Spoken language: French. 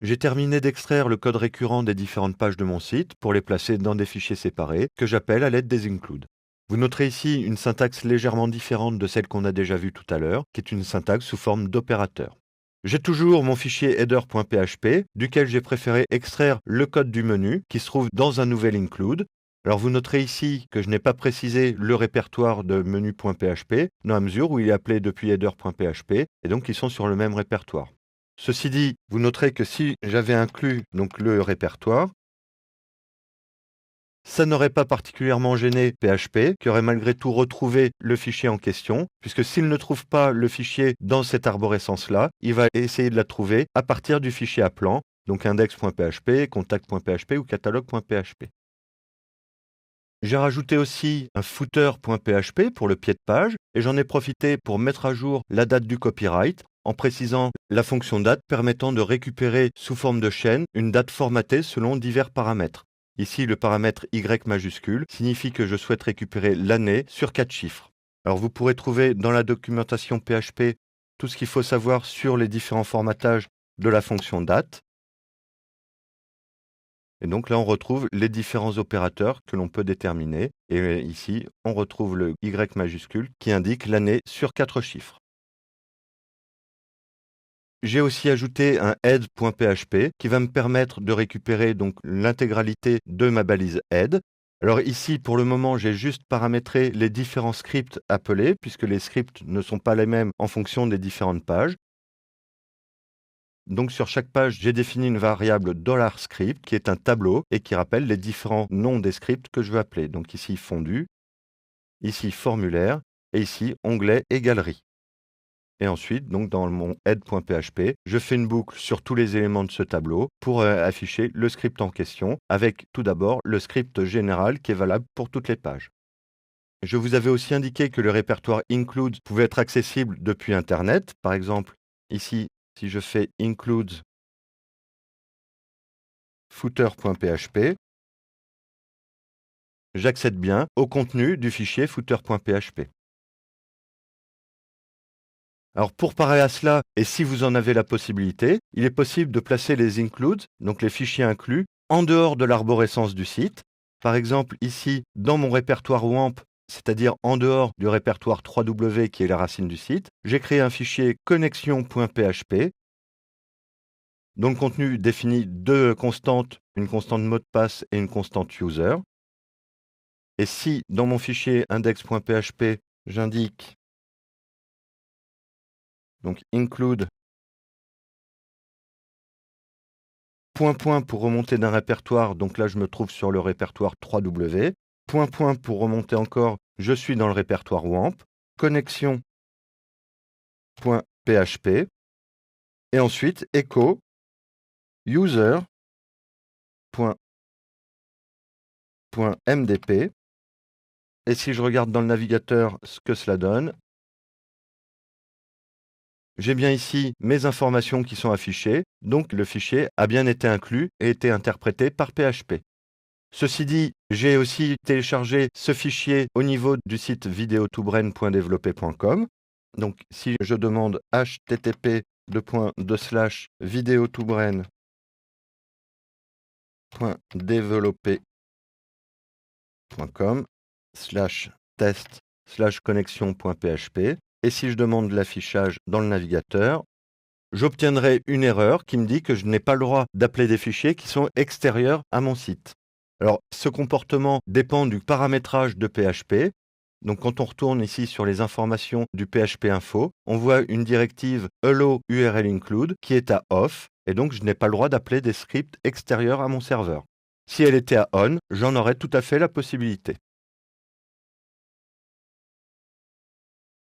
J'ai terminé d'extraire le code récurrent des différentes pages de mon site pour les placer dans des fichiers séparés que j'appelle à l'aide des includes. Vous noterez ici une syntaxe légèrement différente de celle qu'on a déjà vue tout à l'heure, qui est une syntaxe sous forme d'opérateur. J'ai toujours mon fichier header.php, duquel j'ai préféré extraire le code du menu qui se trouve dans un nouvel include. Alors vous noterez ici que je n'ai pas précisé le répertoire de menu.php, dans la mesure où il est appelé depuis header.php, et donc ils sont sur le même répertoire. Ceci dit, vous noterez que si j'avais inclus donc le répertoire, ça n'aurait pas particulièrement gêné PHP, qui aurait malgré tout retrouvé le fichier en question, puisque s'il ne trouve pas le fichier dans cette arborescence-là, il va essayer de la trouver à partir du fichier appelant, donc index.php, contact.php ou catalogue.php. J'ai rajouté aussi un footer.php pour le pied de page, et j'en ai profité pour mettre à jour la date du copyright, en précisant la fonction date permettant de récupérer sous forme de chaîne une date formatée selon divers paramètres. Ici, le paramètre Y majuscule signifie que je souhaite récupérer l'année sur 4 chiffres. Alors vous pourrez trouver dans la documentation PHP tout ce qu'il faut savoir sur les différents formatages de la fonction date. Et donc là, on retrouve les différents opérateurs que l'on peut déterminer. Et ici, on retrouve le Y majuscule qui indique l'année sur 4 chiffres. J'ai aussi ajouté un head.php qui va me permettre de récupérer donc l'intégralité de ma balise head. Alors ici, pour le moment, j'ai juste paramétré les différents scripts appelés, puisque les scripts ne sont pas les mêmes en fonction des différentes pages. Donc sur chaque page, j'ai défini une variable $script qui est un tableau et qui rappelle les différents noms des scripts que je veux appeler. Donc ici fondu, ici formulaire et ici onglet et galerie. Et ensuite, donc dans mon head.php, je fais une boucle sur tous les éléments de ce tableau pour afficher le script en question, avec tout d'abord le script général qui est valable pour toutes les pages. Je vous avais aussi indiqué que le répertoire includes pouvait être accessible depuis Internet. Par exemple, ici, si je fais includes footer.php, j'accède bien au contenu du fichier footer.php. Alors pour parer à cela, et si vous en avez la possibilité, il est possible de placer les includes, donc les fichiers inclus, en dehors de l'arborescence du site. Par exemple, ici, dans mon répertoire WAMP, c'est-à-dire en dehors du répertoire 3W qui est la racine du site, j'ai créé un fichier connexion.php dont le contenu définit deux constantes, une constante mot de passe et une constante user. Et si dans mon fichier index.php, j'indique donc include point pour remonter d'un répertoire, donc là je me trouve sur le répertoire 3W, point pour remonter encore, je suis dans le répertoire WAMP, connexion.php, et ensuite echo user.mdp, et si je regarde dans le navigateur ce que cela donne, j'ai bien ici mes informations qui sont affichées, donc le fichier a bien été inclus et été interprété par PHP. Ceci dit, j'ai aussi téléchargé ce fichier au niveau du site videotoubren.developer.com. Donc si je demande http://videotoubren.developer.com/test/connexion.php, et si je demande l'affichage dans le navigateur, j'obtiendrai une erreur qui me dit que je n'ai pas le droit d'appeler des fichiers qui sont extérieurs à mon site. Alors, ce comportement dépend du paramétrage de PHP. Donc, quand on retourne ici sur les informations du PHP Info, on voit une directive hello URL include qui est à off, et donc je n'ai pas le droit d'appeler des scripts extérieurs à mon serveur. Si elle était à on, j'en aurais tout à fait la possibilité.